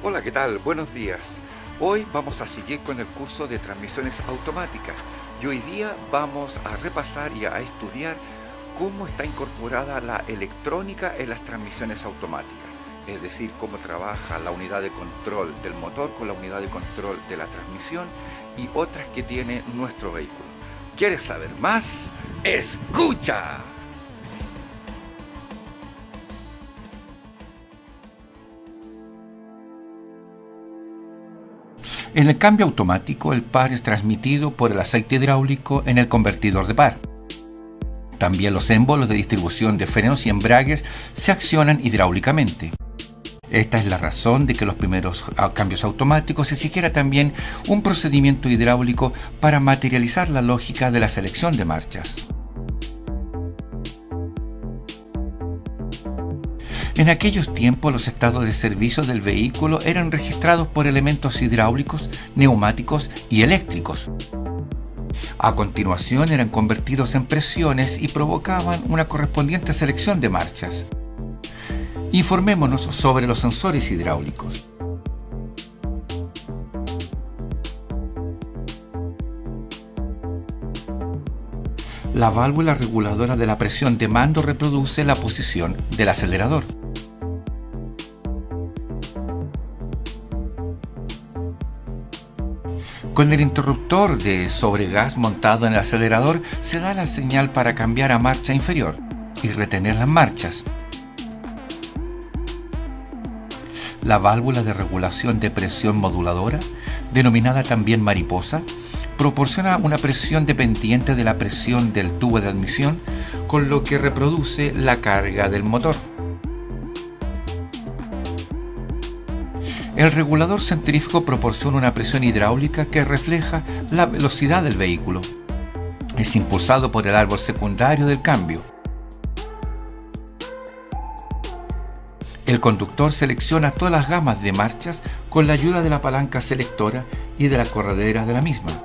Hola, ¿qué tal? Buenos días. Hoy vamos a seguir con el curso de transmisiones automáticas y hoy día vamos a repasar y a estudiar cómo está incorporada la electrónica en las transmisiones automáticas, es decir, cómo trabaja la unidad de control del motor con la unidad de control de la transmisión y otras que tiene nuestro vehículo. ¿Quieres saber más? ¡Escucha! En el cambio automático, el par es transmitido por el aceite hidráulico en el convertidor de par. También los émbolos de distribución de frenos y embragues se accionan hidráulicamente. Esta es la razón de que los primeros cambios automáticos exigiera también un procedimiento hidráulico para materializar la lógica de la selección de marchas. En aquellos tiempos los estados de servicio del vehículo eran registrados por elementos hidráulicos, neumáticos y eléctricos. A continuación eran convertidos en presiones y provocaban una correspondiente selección de marchas. Informémonos sobre los sensores hidráulicos. La válvula reguladora de la presión de mando reproduce la posición del acelerador. Con el interruptor de sobregas montado en el acelerador se da la señal para cambiar a marcha inferior y retener las marchas. La válvula de regulación de presión moduladora, denominada también mariposa, proporciona una presión dependiente de la presión del tubo de admisión, con lo que reproduce la carga del motor. El regulador centrífugo proporciona una presión hidráulica que refleja la velocidad del vehículo. Es impulsado por el árbol secundario del cambio. El conductor selecciona todas las gamas de marchas con la ayuda de la palanca selectora y de la corredera de la misma.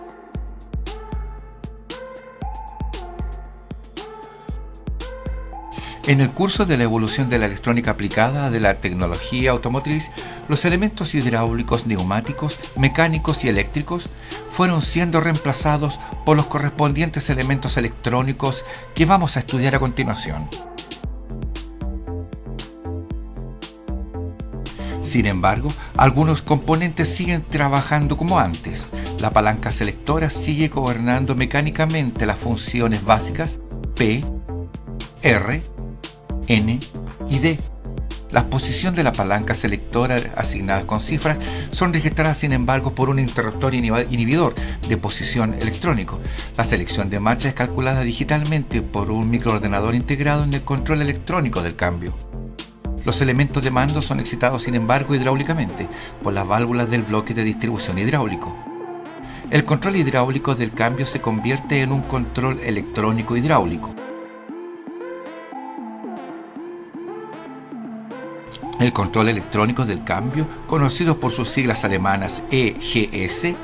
En el curso de la evolución de la electrónica aplicada de la tecnología automotriz, los elementos hidráulicos, neumáticos, mecánicos y eléctricos fueron siendo reemplazados por los correspondientes elementos electrónicos que vamos a estudiar a continuación. Sin embargo, algunos componentes siguen trabajando como antes. La palanca selectora sigue gobernando mecánicamente las funciones básicas P, R, N y D. La posición de la palanca selectora asignadas con cifras son registradas sin embargo por un interruptor inhibidor de posición electrónico. La selección de marcha es calculada digitalmente por un microordenador integrado en el control electrónico del cambio. Los elementos de mando son excitados sin embargo hidráulicamente por las válvulas del bloque de distribución hidráulico. El control hidráulico del cambio se convierte en un control electrónico hidráulico. El control electrónico del cambio, conocido por sus siglas alemanas EGS,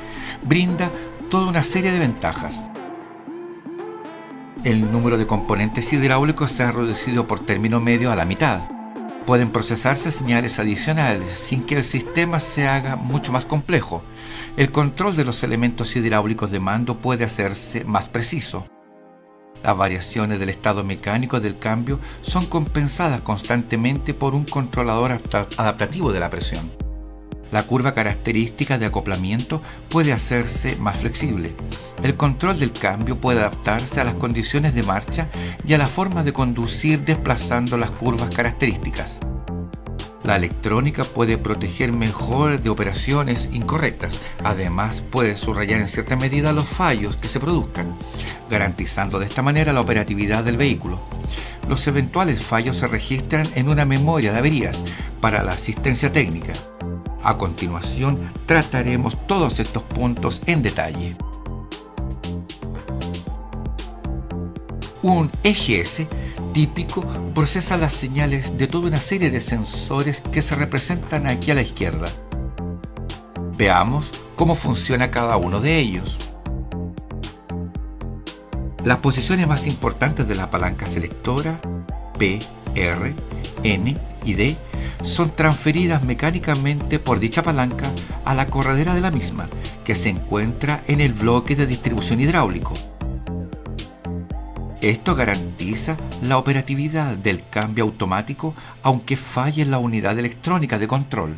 brinda toda una serie de ventajas. El número de componentes hidráulicos se ha reducido por término medio a la mitad. Pueden procesarse señales adicionales sin que el sistema se haga mucho más complejo. El control de los elementos hidráulicos de mando puede hacerse más preciso. Las variaciones del estado mecánico del cambio son compensadas constantemente por un controlador adaptativo de la presión. La curva característica de acoplamiento puede hacerse más flexible. El control del cambio puede adaptarse a las condiciones de marcha y a la forma de conducir desplazando las curvas características. La electrónica puede proteger mejor de operaciones incorrectas. Además, puede subrayar en cierta medida los fallos que se produzcan, garantizando de esta manera la operatividad del vehículo. Los eventuales fallos se registran en una memoria de averías para la asistencia técnica. A continuación, trataremos todos estos puntos en detalle. Un EGS típico procesa las señales de toda una serie de sensores que se representan aquí a la izquierda. Veamos cómo funciona cada uno de ellos. Las posiciones más importantes de la palanca selectora P, R, N y D son transferidas mecánicamente por dicha palanca a la corredera de la misma, que se encuentra en el bloque de distribución hidráulico. Esto garantiza la operatividad del cambio automático aunque falle la unidad electrónica de control.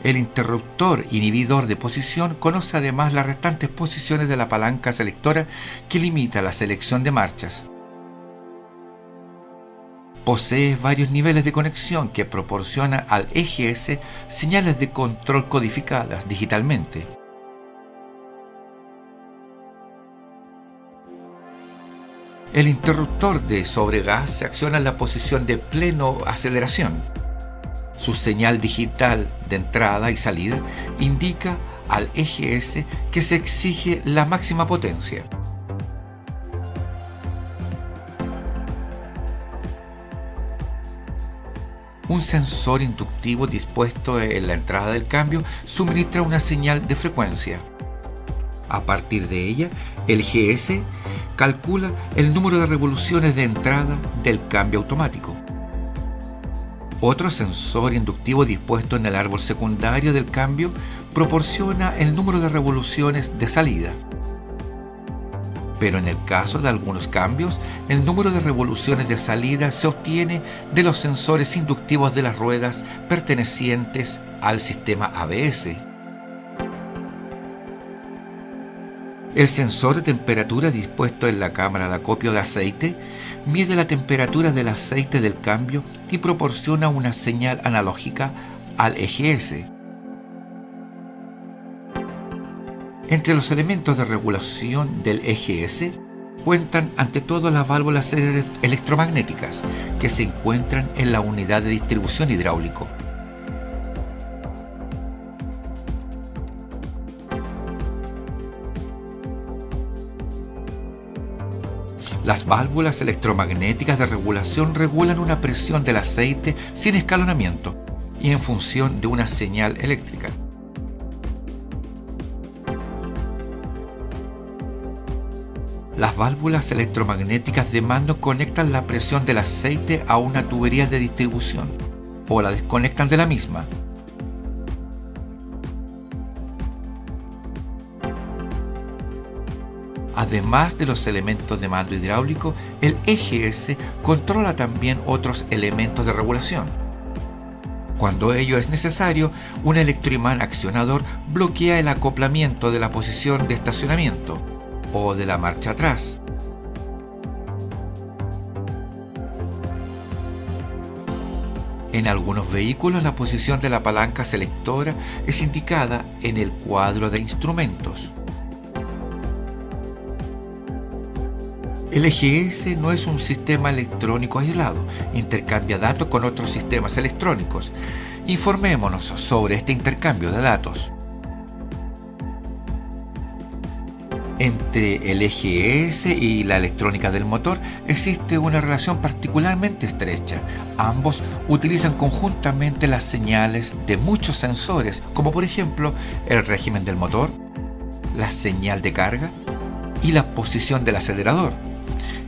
El interruptor inhibidor de posición conoce además las restantes posiciones de la palanca selectora que limita la selección de marchas. Posee varios niveles de conexión que proporciona al EGS señales de control codificadas digitalmente. El interruptor de sobregas se acciona en la posición de pleno aceleración. Su señal digital de entrada y salida indica al EGS que se exige la máxima potencia. Un sensor inductivo dispuesto en la entrada del cambio suministra una señal de frecuencia. A partir de ella, el GS calcula el número de revoluciones de entrada del cambio automático. Otro sensor inductivo dispuesto en el árbol secundario del cambio proporciona el número de revoluciones de salida. Pero en el caso de algunos cambios, el número de revoluciones de salida se obtiene de los sensores inductivos de las ruedas pertenecientes al sistema ABS. El sensor de temperatura dispuesto en la cámara de acopio de aceite mide la temperatura del aceite del cambio y proporciona una señal analógica al EGS. Entre los elementos de regulación del EGS cuentan ante todo las válvulas electromagnéticas que se encuentran en la unidad de distribución hidráulico. Las válvulas electromagnéticas de regulación regulan una presión del aceite sin escalonamiento y en función de una señal eléctrica. Las válvulas electromagnéticas de mando conectan la presión del aceite a una tubería de distribución o la desconectan de la misma. Además de los elementos de mando hidráulico, el EGS controla también otros elementos de regulación. Cuando ello es necesario, un electroimán accionador bloquea el acoplamiento de la posición de estacionamiento o de la marcha atrás. En algunos vehículos la posición de la palanca selectora es indicada en el cuadro de instrumentos. El EGS no es un sistema electrónico aislado, intercambia datos con otros sistemas electrónicos. Informémonos sobre este intercambio de datos. Entre el EGS y la electrónica del motor existe una relación particularmente estrecha. Ambos utilizan conjuntamente las señales de muchos sensores, como por ejemplo el régimen del motor, la señal de carga y la posición del acelerador.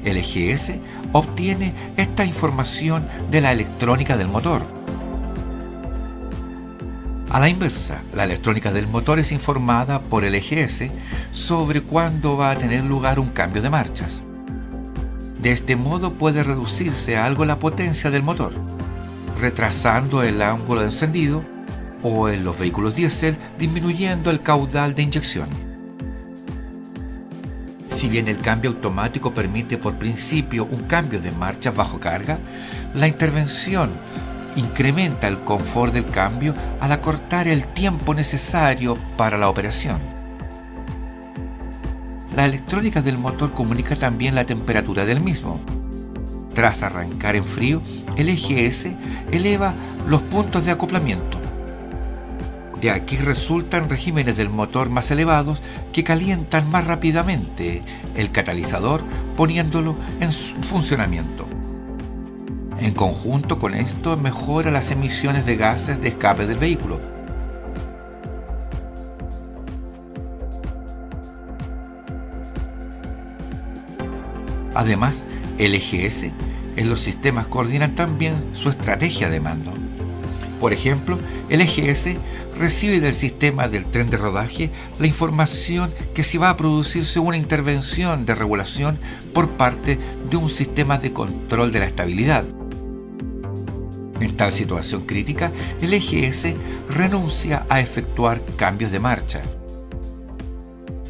El EGS obtiene esta información de la electrónica del motor. A la inversa, la electrónica del motor es informada por el EGS sobre cuándo va a tener lugar un cambio de marchas. De este modo puede reducirse algo la potencia del motor, retrasando el ángulo de encendido o en los vehículos diésel disminuyendo el caudal de inyección. Si bien el cambio automático permite por principio un cambio de marchas bajo carga, la intervención incrementa el confort del cambio al acortar el tiempo necesario para la operación. La electrónica del motor comunica también la temperatura del mismo. Tras arrancar en frío, el EGS eleva los puntos de acoplamiento. De aquí resultan regímenes del motor más elevados que calientan más rápidamente el catalizador poniéndolo en funcionamiento. En conjunto con esto mejora las emisiones de gases de escape del vehículo. Además, el EGS en los sistemas coordinan también su estrategia de mando. Por ejemplo, el EGS recibe del sistema del tren de rodaje la información que si va a producirse una intervención de regulación por parte de un sistema de control de la estabilidad. En tal situación crítica, el EGS renuncia a efectuar cambios de marcha.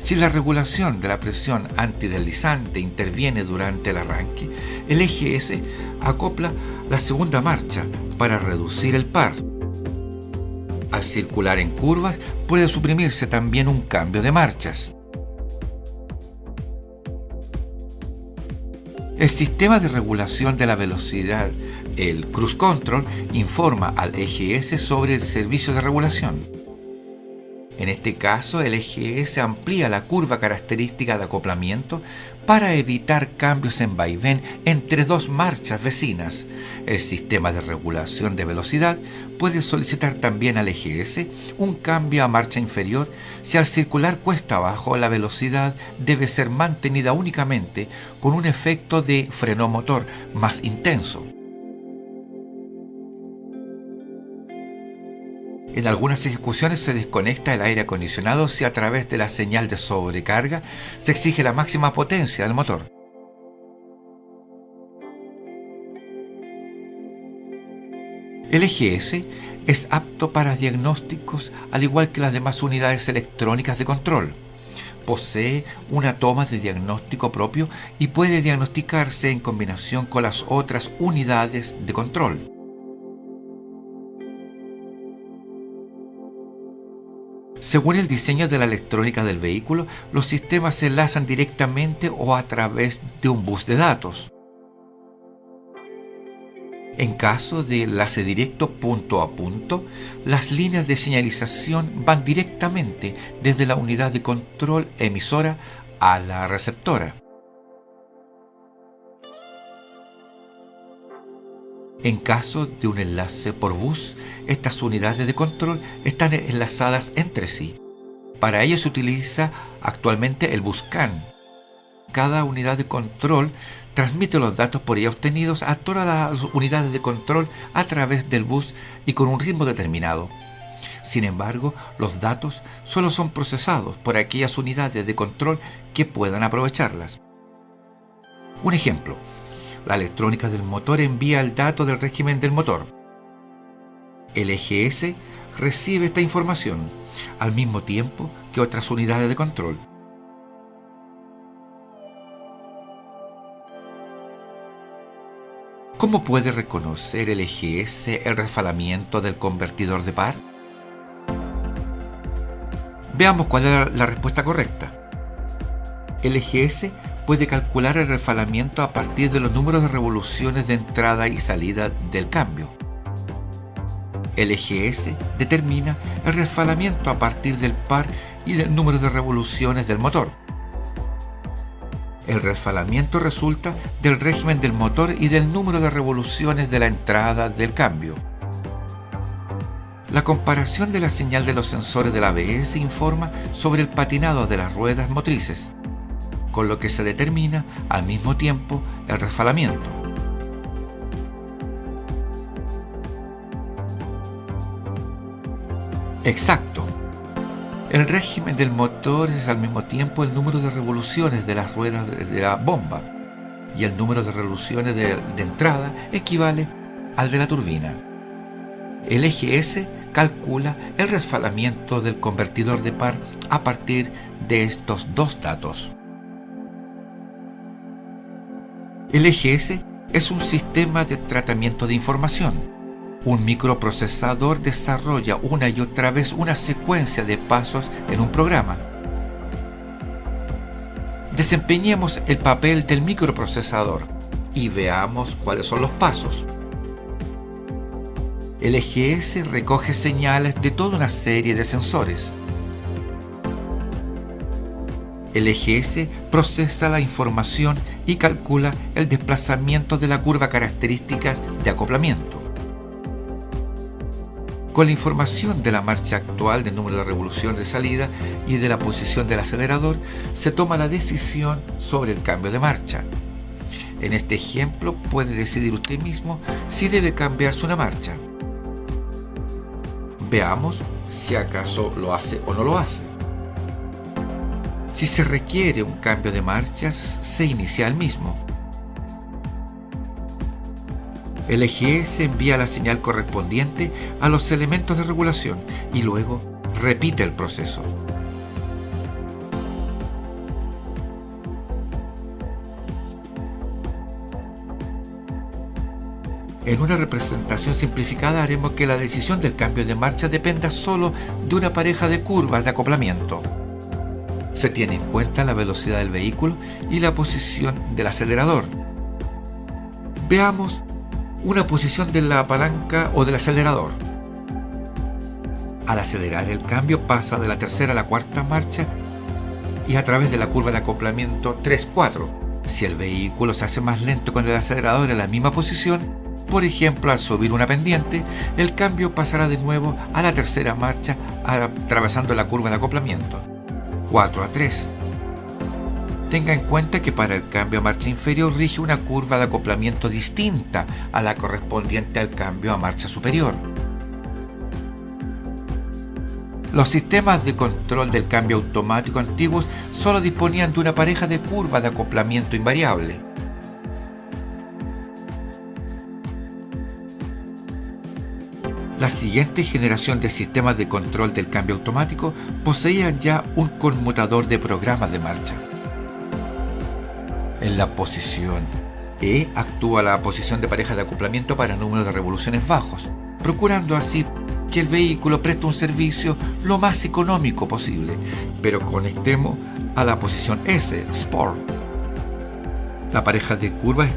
Si la regulación de la presión antideslizante interviene durante el arranque, el EGS acopla la segunda marcha para reducir el par. Al circular en curvas, puede suprimirse también un cambio de marchas. El sistema de regulación de la velocidad, el Cruise Control, informa al EGS sobre el servicio de regulación. En este caso, el EGS amplía la curva característica de acoplamiento para evitar cambios en vaivén entre dos marchas vecinas. El sistema de regulación de velocidad puede solicitar también al EGS un cambio a marcha inferior si al circular cuesta abajo la velocidad debe ser mantenida únicamente con un efecto de freno motor más intenso. En algunas ejecuciones se desconecta el aire acondicionado si a través de la señal de sobrecarga se exige la máxima potencia del motor. El EGS es apto para diagnósticos al igual que las demás unidades electrónicas de control. Posee una toma de diagnóstico propio y puede diagnosticarse en combinación con las otras unidades de control. Según el diseño de la electrónica del vehículo, los sistemas se enlazan directamente o a través de un bus de datos. En caso de enlace directo punto a punto, las líneas de señalización van directamente desde la unidad de control emisora a la receptora. En caso de un enlace por bus, estas unidades de control están enlazadas entre sí. Para ello se utiliza actualmente el BusCAN. Cada unidad de control transmite los datos por ella obtenidos a todas las unidades de control a través del bus y con un ritmo determinado. Sin embargo, los datos solo son procesados por aquellas unidades de control que puedan aprovecharlas. Un ejemplo. La electrónica del motor envía el dato del régimen del motor. El EGS recibe esta información al mismo tiempo que otras unidades de control. ¿Cómo puede reconocer el EGS el resfalamiento del convertidor de par? Veamos cuál es la respuesta correcta. El EGS puede calcular el resfalamiento a partir de los números de revoluciones de entrada y salida del cambio. El EGS determina el resfalamiento a partir del par y del número de revoluciones del motor. El resfalamiento resulta del régimen del motor y del número de revoluciones de la entrada del cambio. La comparación de la señal de los sensores del ABS informa sobre el patinado de las ruedas motrices, con lo que se determina al mismo tiempo el resfalamiento. Exacto. El régimen del motor es al mismo tiempo el número de revoluciones de las ruedas de la bomba y el número de revoluciones de entrada equivale al de la turbina. El EGS calcula el resfalamiento del convertidor de par a partir de estos dos datos. El EGS es un sistema de tratamiento de información. Un microprocesador desarrolla una y otra vez una secuencia de pasos en un programa. Desempeñemos el papel del microprocesador y veamos cuáles son los pasos. El EGS recoge señales de toda una serie de sensores. El EGS procesa la información y calcula el desplazamiento de la curva característica de acoplamiento. Con la información de la marcha actual, del número de revoluciones de salida y de la posición del acelerador, se toma la decisión sobre el cambio de marcha. En este ejemplo puede decidir usted mismo si debe cambiarse una marcha. Veamos si acaso lo hace o no lo hace. Si se requiere un cambio de marchas, se inicia el mismo. El EGS envía la señal correspondiente a los elementos de regulación y luego repite el proceso. En una representación simplificada haremos que la decisión del cambio de marcha dependa solo de una pareja de curvas de acoplamiento. Se tiene en cuenta la velocidad del vehículo y la posición del acelerador. Veamos una posición de la palanca o del acelerador. Al acelerar, el cambio pasa de la tercera a la cuarta marcha y a través de la curva de acoplamiento 3-4. Si el vehículo se hace más lento con el acelerador en la misma posición, por ejemplo, al subir una pendiente, el cambio pasará de nuevo a la tercera marcha atravesando la curva de acoplamiento 4-3. Tenga en cuenta que para el cambio a marcha inferior rige una curva de acoplamiento distinta a la correspondiente al cambio a marcha superior. Los sistemas de control del cambio automático antiguos solo disponían de una pareja de curvas de acoplamiento invariable. La siguiente generación de sistemas de control del cambio automático poseían ya un conmutador de programas de marcha. En la posición E actúa la posición de pareja de acoplamiento para números de revoluciones bajos, procurando así que el vehículo preste un servicio lo más económico posible, pero conectemos a la posición S, Sport. La pareja de curvas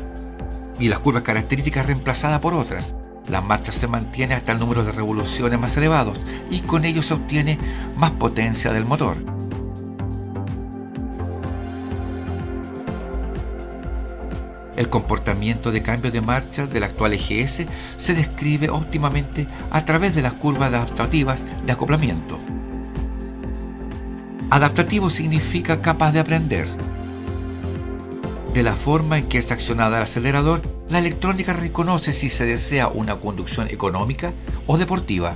y las curvas características reemplazadas por otras. La marcha se mantiene hasta el número de revoluciones más elevados y con ello se obtiene más potencia del motor. El comportamiento de cambio de marcha del actual EGS se describe óptimamente a través de las curvas adaptativas de acoplamiento. Adaptativo significa capaz de aprender. De la forma en que es accionada el acelerador, la electrónica reconoce si se desea una conducción económica o deportiva.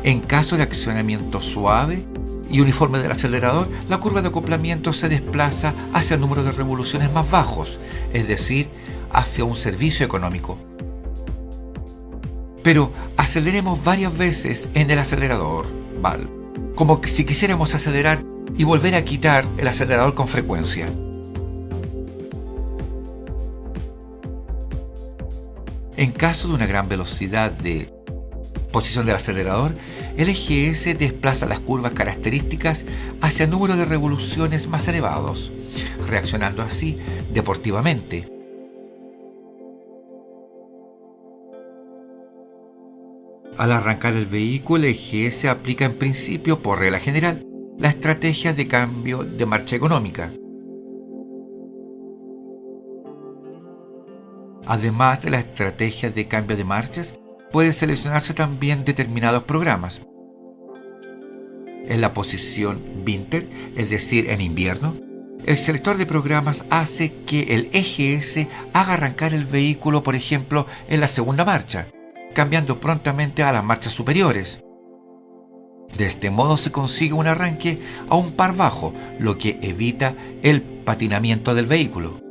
En caso de accionamiento suave y uniforme del acelerador, la curva de acoplamiento se desplaza hacia el número de revoluciones más bajos, es decir, hacia un servicio económico. Pero aceleremos varias veces en el acelerador, ¿vale? Como que si quisiéramos acelerar y volver a quitar el acelerador con frecuencia. En caso de una gran velocidad de posición del acelerador, el EGS desplaza las curvas características hacia números de revoluciones más elevados, reaccionando así deportivamente. Al arrancar el vehículo, el EGS aplica en principio, por regla general, la estrategia de cambio de marcha económica. Además de la estrategia de cambio de marchas, pueden seleccionarse también determinados programas. En la posición Winter, es decir, en invierno, el selector de programas hace que el EGS haga arrancar el vehículo, por ejemplo, en la segunda marcha, cambiando prontamente a las marchas superiores. De este modo se consigue un arranque a un par bajo, lo que evita el patinamiento del vehículo.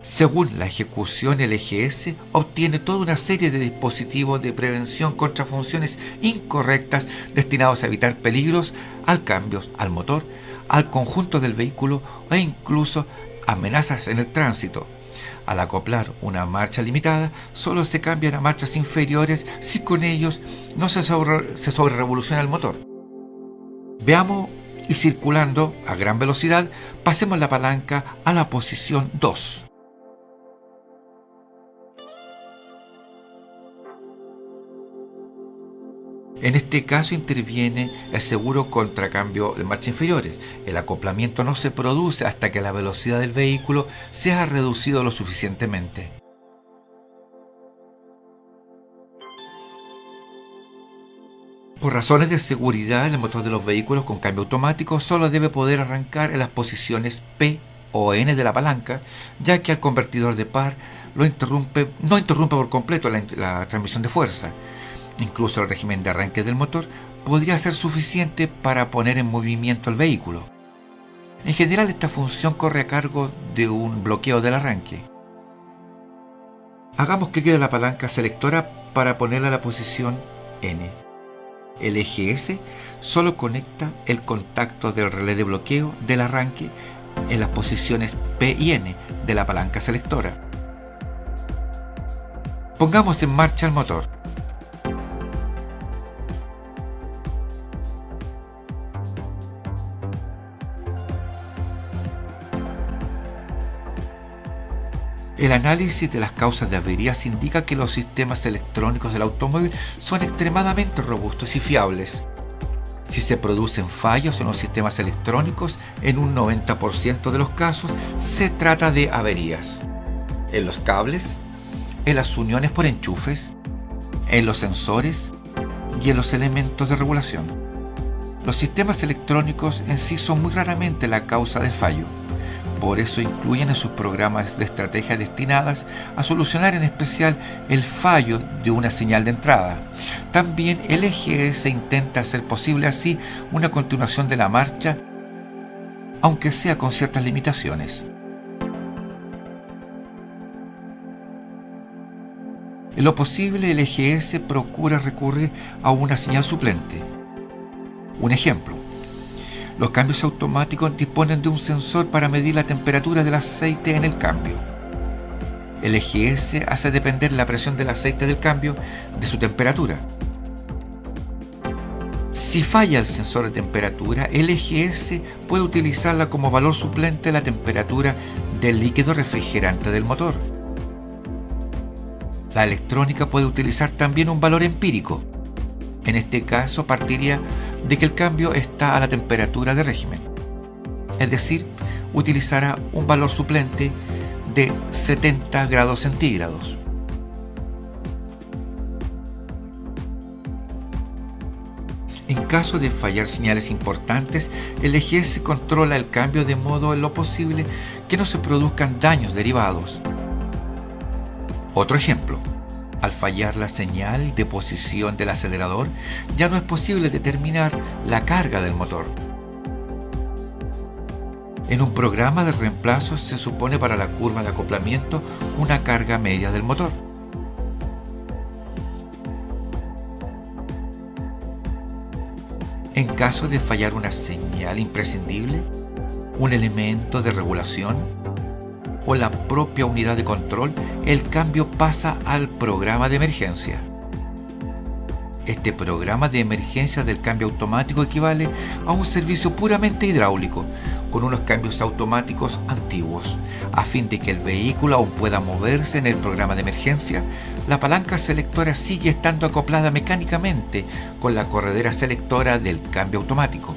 Según la ejecución, el EGS obtiene toda una serie de dispositivos de prevención contra funciones incorrectas destinados a evitar peligros al cambio, al motor, al conjunto del vehículo e incluso amenazas en el tránsito. Al acoplar una marcha limitada, solo se cambian a marchas inferiores si con ellos no se sobrerevoluciona el motor. Veamos y circulando a gran velocidad, pasemos la palanca a la posición 2. En este caso interviene el seguro contra cambio de marcha inferiores. El acoplamiento no se produce hasta que la velocidad del vehículo sea reducido lo suficientemente. Por razones de seguridad, el motor de los vehículos con cambio automático solo debe poder arrancar en las posiciones P o N de la palanca, ya que al convertidor de par no interrumpe por completo la transmisión de fuerza. Incluso el régimen de arranque del motor podría ser suficiente para poner en movimiento el vehículo. En general, esta función corre a cargo de un bloqueo del arranque. Hagamos clic en la palanca selectora para ponerla a la posición N. El eje S solo conecta el contacto del relé de bloqueo del arranque en las posiciones P y N de la palanca selectora. Pongamos en marcha el motor. El análisis de las causas de averías indica que los sistemas electrónicos del automóvil son extremadamente robustos y fiables. Si se producen fallos en los sistemas electrónicos, en un 90% de los casos se trata de averías en los cables, en las uniones por enchufes, en los sensores y en los elementos de regulación. Los sistemas electrónicos en sí son muy raramente la causa del fallo. Por eso incluyen en sus programas de estrategia destinadas a solucionar en especial el fallo de una señal de entrada. También el eje S intenta hacer posible así una continuación de la marcha, aunque sea con ciertas limitaciones. En lo posible, el eje S procura recurrir a una señal suplente. Un ejemplo. Los cambios automáticos disponen de un sensor para medir la temperatura del aceite en el cambio. El eje S hace depender la presión del aceite del cambio de su temperatura. Si falla el sensor de temperatura, el eje S puede utilizarla como valor suplente la temperatura del líquido refrigerante del motor. La electrónica puede utilizar también un valor empírico. En este caso partiría de que el cambio está a la temperatura de régimen, es decir, utilizará un valor suplente de 70 grados centígrados. En caso de fallar señales importantes, el eje S controla el cambio de modo en lo posible que no se produzcan daños derivados. Otro ejemplo. Al fallar la señal de posición del acelerador, ya no es posible determinar la carga del motor. En un programa de reemplazo se supone para la curva de acoplamiento una carga media del motor. En caso de fallar una señal imprescindible, un elemento de regulación o la propia unidad de control, el cambio pasa al programa de emergencia. Este programa de emergencia del cambio automático equivale a un servicio puramente hidráulico, con unos cambios automáticos antiguos. A fin de que el vehículo aún pueda moverse en el programa de emergencia, la palanca selectora sigue estando acoplada mecánicamente con la corredera selectora del cambio automático.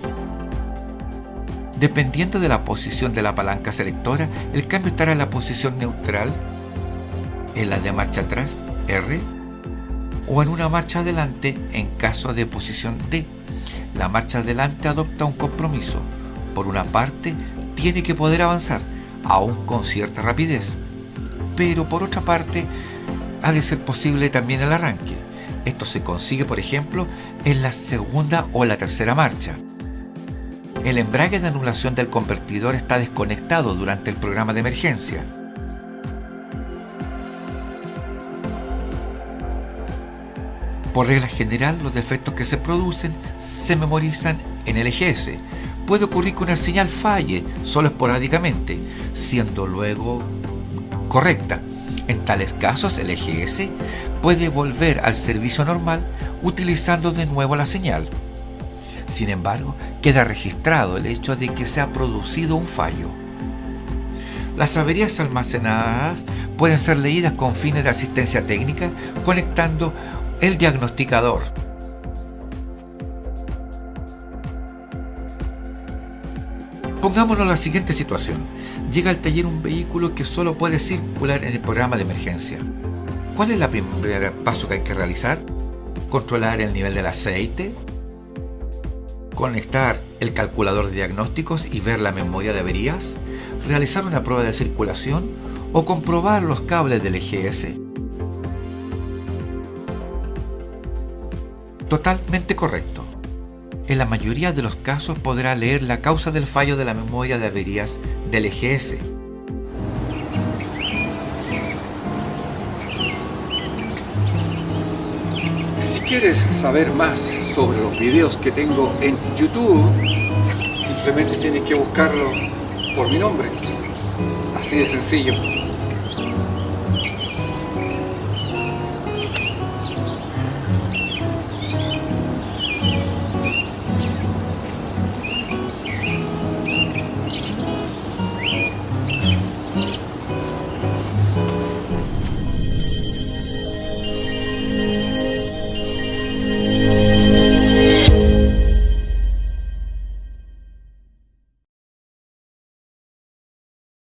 Dependiendo de la posición de la palanca selectora, el cambio estará en la posición neutral, en la de marcha atrás, R, o en una marcha adelante en caso de posición D. La marcha adelante adopta un compromiso. Por una parte, tiene que poder avanzar, aún con cierta rapidez. Pero por otra parte, ha de ser posible también el arranque. Esto se consigue, por ejemplo, en la segunda o la tercera marcha. El embrague de anulación del convertidor está desconectado durante el programa de emergencia. Por regla general, los defectos que se producen se memorizan en el eje S. Puede ocurrir que una señal falle solo esporádicamente, siendo luego correcta. En tales casos, el eje S puede volver al servicio normal utilizando de nuevo la señal. Sin embargo, queda registrado el hecho de que se ha producido un fallo. Las averías almacenadas pueden ser leídas con fines de asistencia técnica conectando el diagnosticador. Pongámonos la siguiente situación. Llega al taller un vehículo que solo puede circular en el programa de emergencia. ¿Cuál es el primer paso que hay que realizar? Controlar el nivel del aceite, conectar el calculador de diagnósticos y ver la memoria de averías, realizar una prueba de circulación o comprobar los cables del EGS? Totalmente correcto. En la mayoría de los casos podrá leer la causa del fallo de la memoria de averías del EGS. Si quieres saber más sobre los videos que tengo en YouTube, simplemente tienes que buscarlo por mi nombre. Así de sencillo.